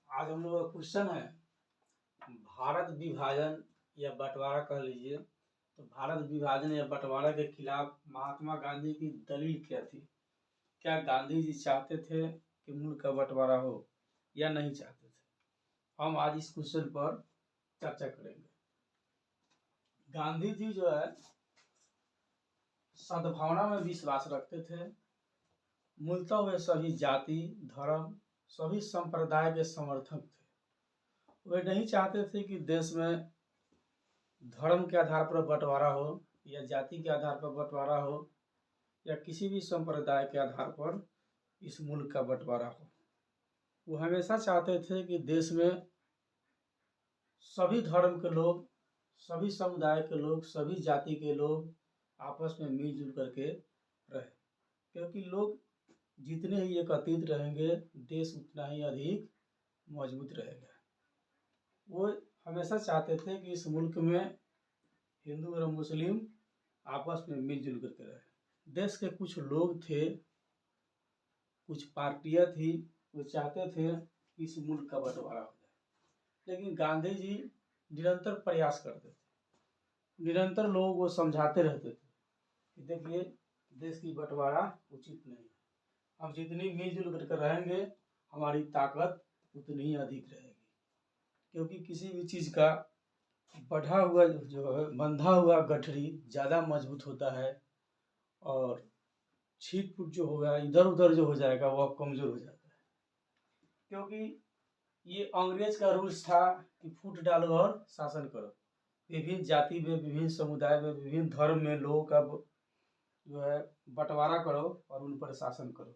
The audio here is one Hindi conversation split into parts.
आज हम लोग का क्वेश्चन है भारत विभाजन या बंटवारा कह लीजिए। तो भारत विभाजन या बंटवारा के खिलाफ महात्मा गांधी की दलील क्या थी? क्या गांधी जी चाहते थे कि मुल्क का बंटवारा हो या नहीं चाहते थे? हम आज इस क्वेश्चन पर चर्चा करेंगे। गांधी जी जो है सद्भावना में विश्वास रखते थे। मूलतः वे सभी जाति, धर्म, सभी संप्रदाय के समर्थक थे। वे नहीं चाहते थे कि देश में धर्म के आधार पर बंटवारा हो या जाति के आधार पर बंटवारा हो या किसी भी संप्रदाय के आधार पर इस मुल्क का बंटवारा हो। वो हमेशा चाहते थे कि देश में सभी धर्म के लोग, सभी समुदाय के लोग, सभी जाति के लोग आपस में मिलजुल करके रहे, क्योंकि लोग जितने ही एकत्रित रहेंगे देश उतना ही अधिक मजबूत रहेगा। वो हमेशा चाहते थे कि इस मुल्क में हिंदू और मुस्लिम आपस में मिलजुल करके रहे। देश के कुछ लोग थे, कुछ पार्टियां थी, वो चाहते थे कि इस मुल्क का बंटवारा हो जाए। लेकिन गांधी जी निरंतर प्रयास करते थे, निरंतर लोगों को समझाते रहते थे कि देखिए देश की बंटवारा उचित नहीं है, हम जितनी मिलजुल करके रहेंगे हमारी ताकत उतनी ही अधिक रहेगी। क्योंकि किसी भी चीज़ का बढ़ा हुआ जो है, बंधा हुआ गठरी ज़्यादा मजबूत होता है और छीट फूट जो होगा, इधर उधर जो हो जाएगा, वह कमज़ोर हो जाता है। क्योंकि ये अंग्रेज का रूल्स था कि फूट डालो और शासन करो। विभिन्न जाति में, विभिन्न समुदाय में, विभिन्न धर्म में लोगों का जो है बंटवारा करो और उन पर शासन करो।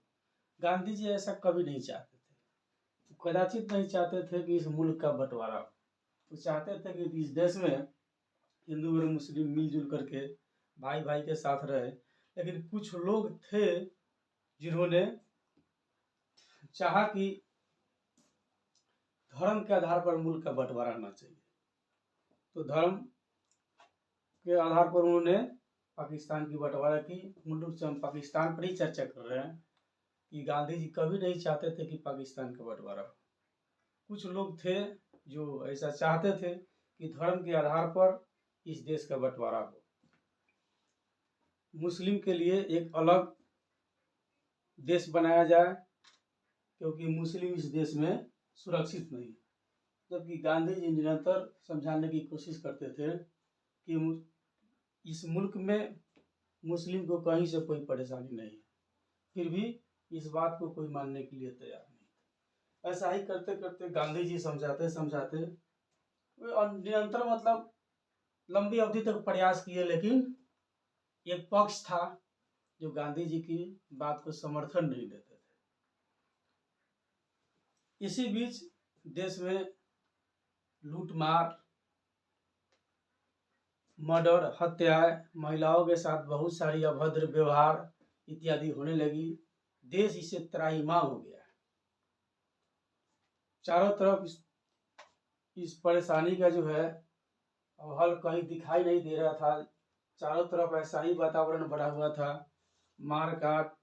गांधी जी ऐसा कभी नहीं चाहते थे, कदाचित नहीं चाहते थे कि इस मुल्क का बंटवारा हो। वो चाहते थे कि इस देश में हिंदू और मुस्लिम मिलजुल करके भाई भाई के साथ रहे। लेकिन कुछ लोग थे जिन्होंने चाहा कि धर्म के आधार पर मुल्क का बंटवारा होना चाहिए। तो धर्म के आधार पर उन्होंने पाकिस्तान की बंटवारा की। मुल्क से हम पाकिस्तान पर ही चर्चा कर रहे हैं कि गांधी जी कभी नहीं चाहते थे कि पाकिस्तान का बंटवारा हो। कुछ लोग थे जो ऐसा चाहते थे कि धर्म के आधार पर इस देश का बंटवारा हो। मुस्लिम के लिए एक अलग देश बनाया जाए, क्योंकि मुस्लिम इस देश में सुरक्षित नहीं है। जबकि गांधी जी निरंतर समझाने की कोशिश करते थे कि इस मुल्क में मुस्लिम को कहीं से कोई परेशानी नहीं है, फिर भी इस बात को कोई मानने के लिए तैयार नहीं। ऐसा ही करते करते गांधी जी समझाते समझाते निरंतर मतलब लंबी अवधि तक प्रयास किए, लेकिन एक पक्ष था जो गांधी जी की बात को समर्थन नहीं देते थे। इसी बीच देश में लूटमार, मर्डर, हत्याएं, महिलाओं के साथ बहुत सारी अभद्र व्यवहार इत्यादि होने लगी। देश इससे त्राहिमाम हो गया। चारों तरफ इस परेशानी का जो है हल कहीं दिखाई नहीं दे रहा था। चारों तरफ ऐसा ही वातावरण बना हुआ था। मारकाट,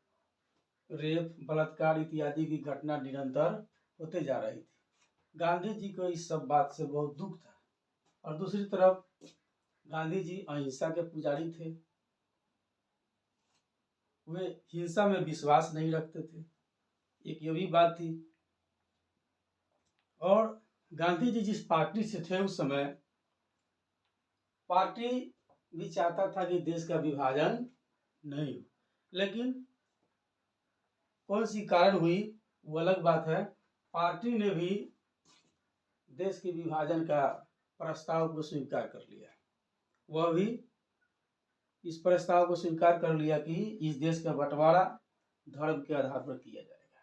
रेप, बलात्कार इत्यादि की घटना निरंतर होते जा रही थी। गांधी जी को इस सब बात से बहुत दुख था। और दूसरी तरफ गांधी जी अहिंसा के पुजारी थे। वे हिंसा में विश्वास नहीं रखते थे, एक ये भी बात थी। और गांधी जी जिस पार्टी से थे उस समय, पार्टी भी चाहता था कि देश का विभाजन नहीं हो, लेकिन कौन सी कारण हुई वो अलग बात है। पार्टी ने भी देश के विभाजन का प्रस्ताव को स्वीकार कर लिया। वह भी इस प्रस्ताव को स्वीकार कर लिया कि इस देश का बंटवारा धर्म के आधार पर किया जाएगा।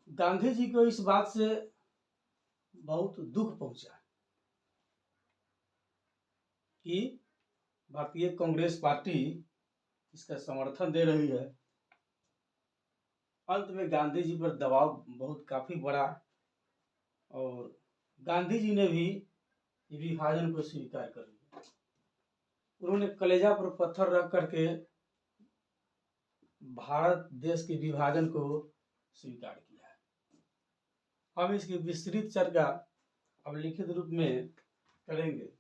गांधी जी को इस बात से बहुत दुख पहुंचा कि भारतीय कांग्रेस पार्टी इसका समर्थन दे रही है। अंत में गांधी जी पर दबाव बहुत काफी बढ़ा और गांधी जी ने भी विभाजन को स्वीकार कर लिया। उन्होंने कलेजा पर पत्थर रख करके भारत देश के विभाजन को स्वीकार किया है। हम इसकी विस्तृत चर्चा अब लिखित रूप में करेंगे,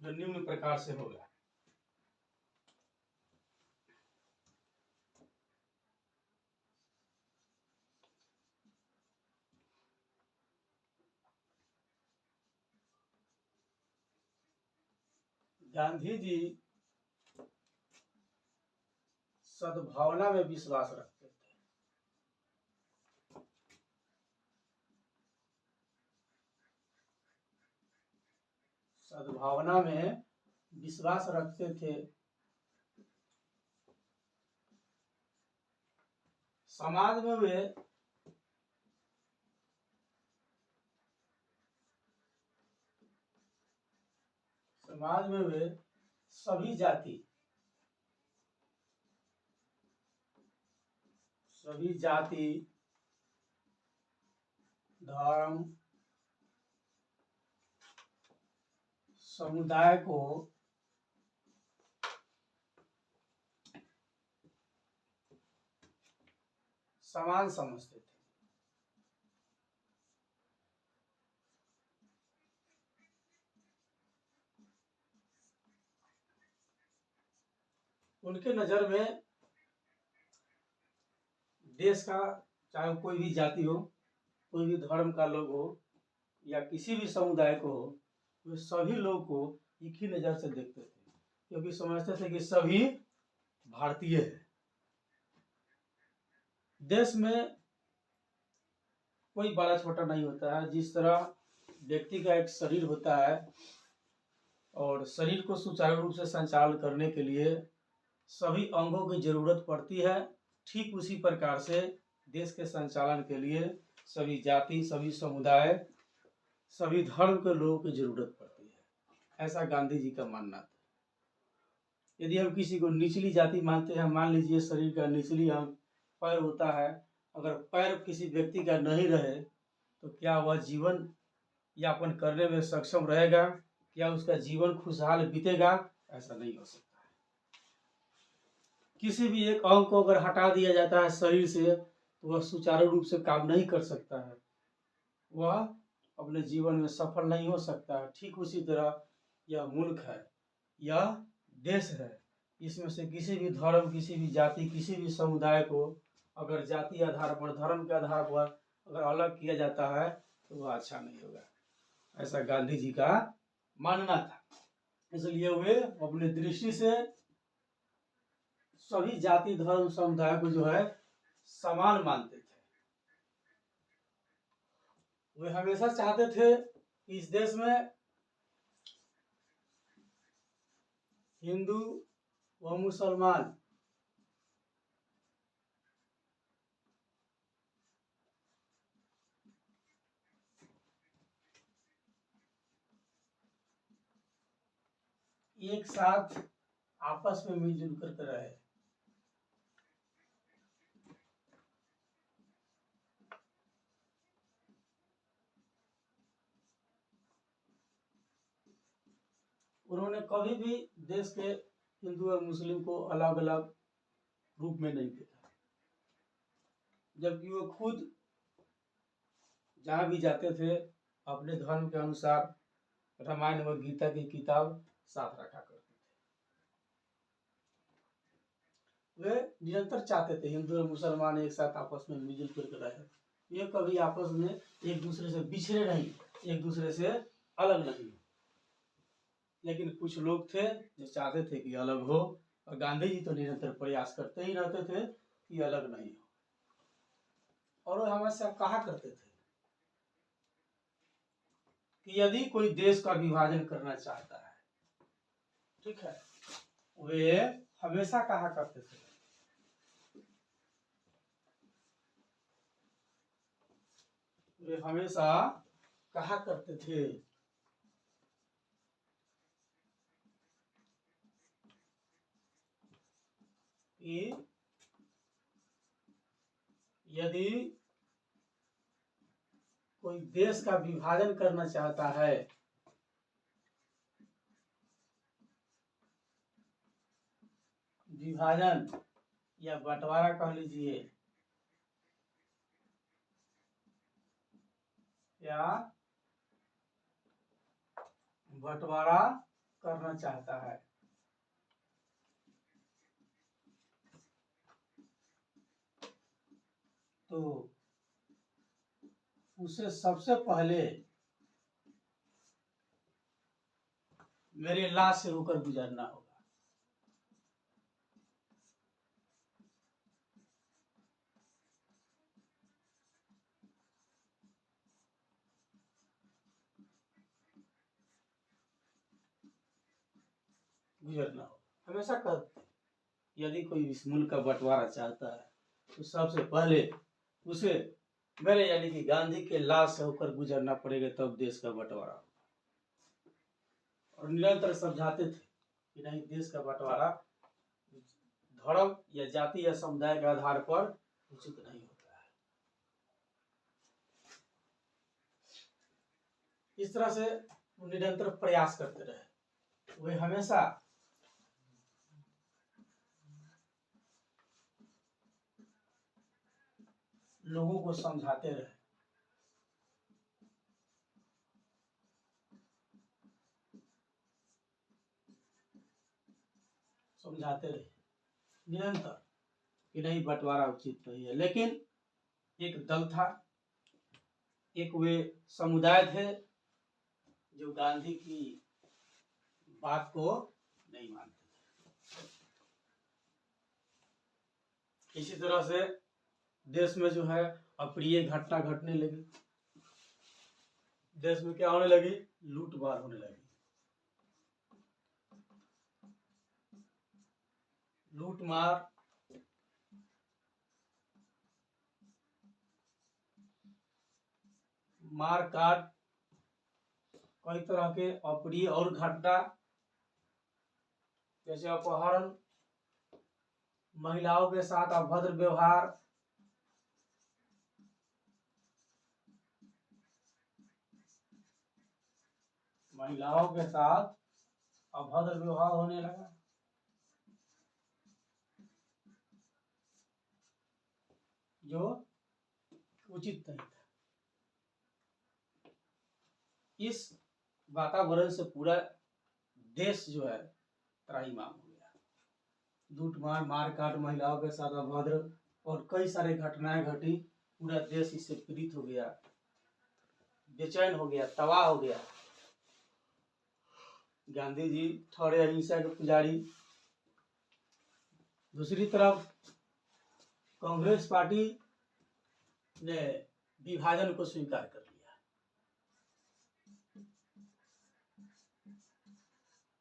जो निम्न प्रकार से होगा। गांधी जी सद्भावना में विश्वास रखते थे। सद्भावना में विश्वास रखते थे। समाज में वे सभी जाति धर्म समुदाय को समान समझते थे। उनके नजर में देश का, चाहे कोई भी जाति हो, कोई भी धर्म का लोग हो या किसी भी समुदाय को हो, वे सभी लोग को एक ही नजर से देखते थे, क्योंकि समझते थे कि सभी भारतीय हैं। देश में कोई बड़ा छोटा नहीं होता है। जिस तरह व्यक्ति का एक शरीर होता है और शरीर को सुचारू रूप से संचालन करने के लिए सभी अंगों की जरूरत पड़ती है, ठीक उसी प्रकार से देश के संचालन के लिए सभी जाति, सभी समुदाय, सभी धर्म के लोगों की जरूरत पड़ती है। ऐसा गांधी जी का मानना था। यदि हम किसी को निचली जाति मानते हैं, मान लीजिए शरीर का निचली अंग पैर होता है, अगर पैर किसी व्यक्ति का नहीं रहे तो क्या वह जीवन यापन करने में सक्षम रहेगा? क्या उसका जीवन खुशहाल बीतेगा? ऐसा नहीं हो सकता है। किसी भी एक अंग को अगर हटा दिया जाता है शरीर से तो वह सुचारू रूप से काम नहीं कर सकता है, वह अपने जीवन में सफल नहीं हो सकता है। ठीक उसी तरह यह मुल्क है, यह देश है, इसमें से किसी भी धर्म, किसी भी जाति, किसी भी समुदाय को अगर जाति आधार पर, धर्म के आधार पर अगर अलग किया जाता है तो वह अच्छा नहीं होगा। ऐसा गांधी जी का मानना था। इसलिए वे अपनी दृष्टि से सभी जाति, धर्म, समुदाय को जो है समान मानते थे। वे हमेशा चाहते थे कि इस देश में हिंदू व मुसलमान एक साथ आपस में मिलजुल कर रहे। उन्होंने कभी भी देश के हिंदू और मुस्लिम को अलग अलग रूप में नहीं देखा, जबकि वो खुद जहाँ भी जाते थे अपने धर्म के अनुसार रामायण व गीता की किताब साथ रखा करते थे। वे निरंतर चाहते थे हिंदू और मुसलमान एक साथ आपस में मिलजुल कर रहे। ये कभी आपस में एक दूसरे से बिछड़े नहीं, एक दूसरे से अलग नहीं। लेकिन कुछ लोग थे जो चाहते थे कि अलग हो, और गांधी जी तो निरंतर प्रयास करते ही रहते थे कि अलग नहीं हो। और वो हमेशा कहा करते थे कि यदि कोई देश का विभाजन करना चाहता है, ठीक है, वे हमेशा कहा करते थे वे हमेशा कहा करते थे कि यदि कोई देश का विभाजन करना चाहता है या बंटवारा कह लीजिए, या बंटवारा करना चाहता है, तो उसे सबसे पहले मेरे लाश से होकर गुजरना होगा। गुजरना होगा हमेशा कहते हैं, यदि कोई इस मुल्क का बंटवारा चाहता है तो सबसे पहले उसे मेरे यानी कि गांधी के लाश से होकर गुजरना पड़ेगा, तब देश का बंटवारा होगा। और निरंतर समझाते थे कि नहीं, देश का बंटवारा धर्म या जाति या समुदाय के आधार पर उचित नहीं होता है। इस तरह से वो निरंतर प्रयास करते रहे। वे हमेशा लोगों को समझाते रहे, निरंतर कि नहीं, बंटवारा उचित नहीं है। लेकिन एक दल था, एक वे समुदाय थे जो गांधी की बात को नहीं मानते थे। इसी तरह से देश में जो है अप्रिय घटना घटने लगी। देश में क्या होने लगी? लूटमार होने लगी। लूटमार, मारकाट, कई तरह के अप्रिय और घटना, जैसे अपहरण, महिलाओं के साथ अभद्र व्यवहार, महिलाओं के साथ अभद्र व्यवहार होने लगा। जो उचित नहीं था। इस वातावरण से पूरा देश जो है त्राहिमाम हो गया। लूटमार, मारकाट, महिलाओं के साथ अभद्र और कई सारे घटनाएं घटी। पूरा देश इससे पीड़ित हो गया, बेचैन हो गया, तबाह हो गया। गांधी जी ठहरे अहिंसा के पुजारी। दूसरी तरफ कांग्रेस पार्टी ने विभाजन को स्वीकार कर लिया।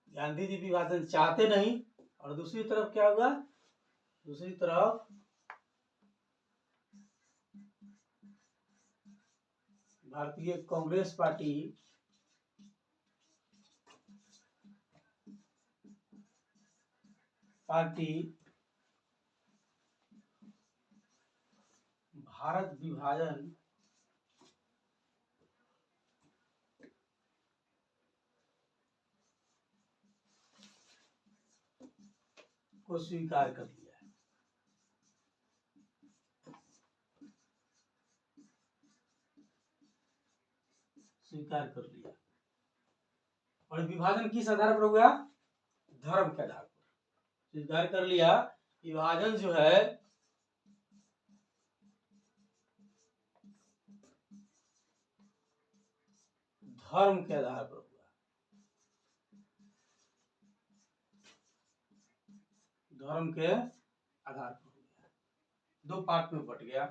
गांधी जी विभाजन चाहते नहीं, और दूसरी तरफ क्या हुआ? दूसरी तरफ भारतीय कांग्रेस पार्टी भारत विभाजन को स्वीकार कर लिया। और विभाजन किस आधार पर हुआ? धर्म के आधार पर स्वीकार कर लिया। विभाजन जो है धर्म के आधार पर हुआ। धर्म के आधार पर हो गया, दो पार्ट में बट गया।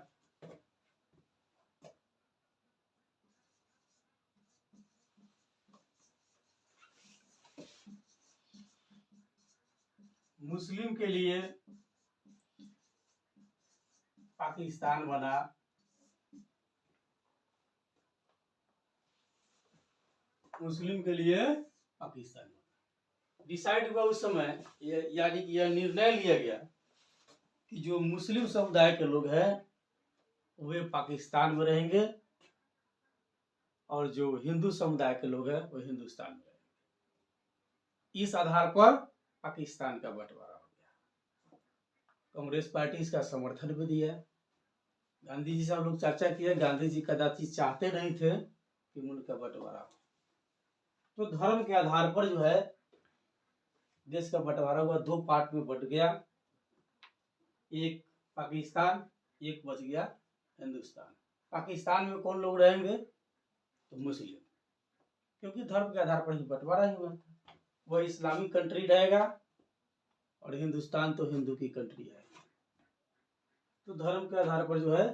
मुस्लिम के लिए पाकिस्तान बना, मुस्लिम के लिए पाकिस्तान बना। डिसाइड हुआ उस समय, यानी कि यह निर्णय लिया गया कि जो मुस्लिम समुदाय के लोग हैं वे पाकिस्तान में रहेंगे, और जो हिंदू समुदाय के लोग हैं वो हिंदुस्तान में रहेंगे। इस आधार पर पाकिस्तान का बंटवारा हो गया। कांग्रेस पार्टी इसका समर्थन भी दिया। गांधी जी से हम लोग चर्चा किए, गांधी जी कदाचित चाहते नहीं थे कि मुल्क का बंटवारा हो। तो धर्म के आधार पर जो है देश का बंटवारा हुआ, दो पार्ट में बंट गया, एक पाकिस्तान, एक बच गया हिंदुस्तान। पाकिस्तान में कौन लोग रहेंगे? तो मुस्लिम, क्योंकि धर्म के आधार पर ही बंटवारा ही हुआ था। वह इस्लामिक कंट्री रहेगा और हिंदुस्तान तो हिंदू की कंट्री है। तो धर्म के आधार पर जो है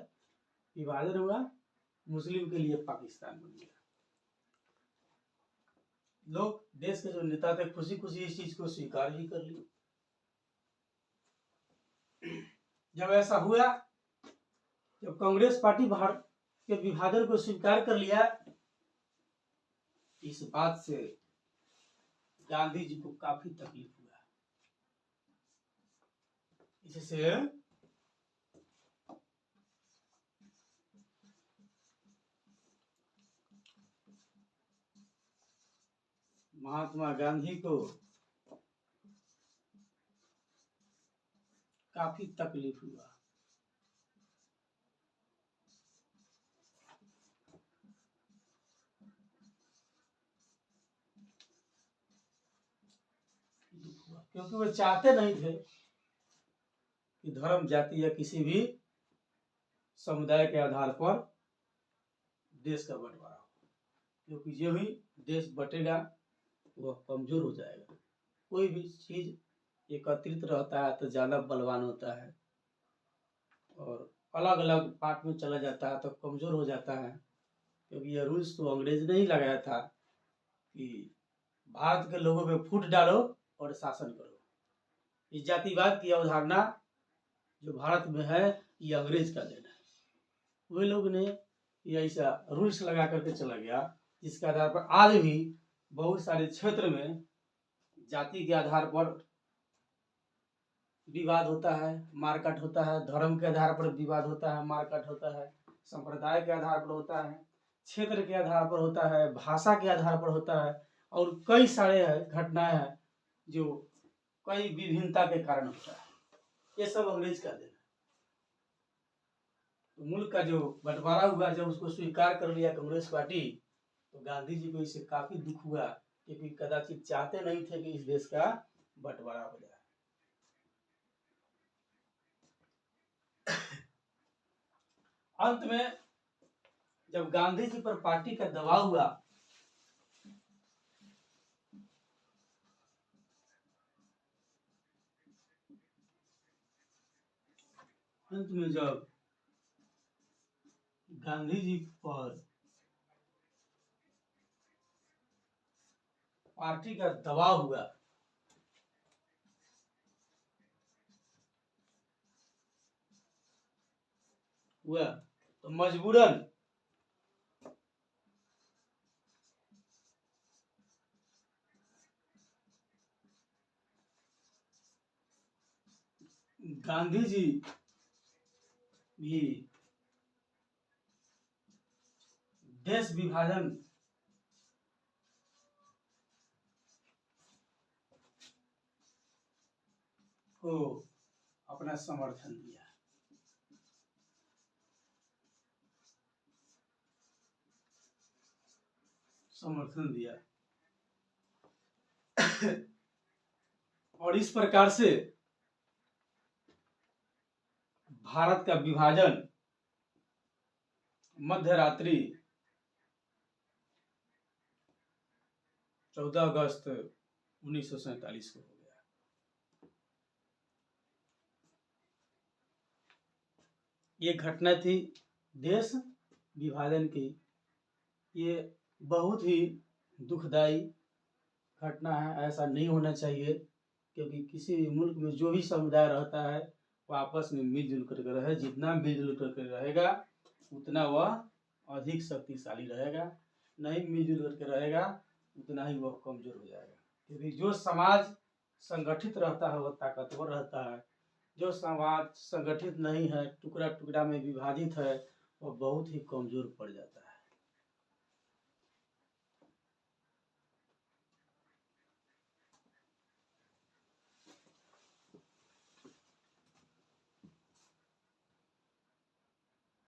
विभाजन हुआ, मुस्लिम के लिए पाकिस्तान बन गया। लोग, देश के जो नेता थे, खुशी खुशी इस चीज को स्वीकार भी कर लिए। जब ऐसा हुआ, जब कांग्रेस पार्टी भारत के विभाजन को स्वीकार कर लिया, इस बात से गांधी जी को काफी तकलीफ हुआ। इससे महात्मा गांधी को काफी तकलीफ हुआ। क्योंकि वो चाहते नहीं थे कि धर्म, जाति या किसी भी समुदाय के आधार पर देश का बंटवारा हो, क्योंकि जो ही देश बटेगा वह कमजोर हो जाएगा। कोई भी चीज एकत्रित रहता है तो ज्यादा बलवान होता है, और अलग अलग पार्ट में चला जाता है तो कमजोर हो जाता है। क्योंकि यह रूल्स तो अंग्रेज ने ही लगाया था कि भारत के लोगों में फूट डालो और शासन करो। इस जातिवाद की अवधारणा जो भारत में है, ये अंग्रेज का देन है। वे लोग ने ये ऐसा रूल्स लगा करके चला गया, जिसके आधार पर आज भी बहुत सारे क्षेत्र में जाति के आधार पर विवाद होता है, मारकाट होता है। धर्म के आधार पर विवाद होता है, मारकाट होता है। संप्रदाय के आधार पर होता है, क्षेत्र के आधार पर होता है, भाषा के आधार पर होता है, और कई सारे घटनाएं हैं जो कई विभिन्नता के कारण होता है। ये सब अंग्रेज का देन है। तो मुल्क का जो बंटवारा हुआ, जब उसको स्वीकार कर लिया कांग्रेस पार्टी, तो गांधी जी को इससे काफी दुख हुआ, क्योंकि कदाचित चाहते नहीं थे कि इस देश का बंटवारा हो जाए। अंत में जब गांधी जी पर पार्टी का दबाव हुआ, अंत में जब गांधी जी पर पार्टी का दबाव हुआ तो मजबूरन गांधी जी भी देश विभाजन को अपना समर्थन दिया। और इस प्रकार से भारत का विभाजन मध्य रात्रि 14 अगस्त 1947 को हो गया। ये घटना थी देश विभाजन की। ये बहुत ही दुखदाई घटना है, ऐसा नहीं होना चाहिए। क्योंकि किसी भी मुल्क में जो भी समुदाय रहता है वो आपस में मिलजुल करके रहे। जितना मिलजुल करके रहेगा उतना वह अधिक शक्तिशाली रहेगा, नहीं मिलजुल करके रहेगा उतना ही वह कमजोर हो जाएगा। क्योंकि जो समाज संगठित रहता है वह ताकतवर रहता है, जो समाज संगठित नहीं है, टुकड़ा टुकड़ा में विभाजित है, वह बहुत ही कमजोर पड़ जाता है।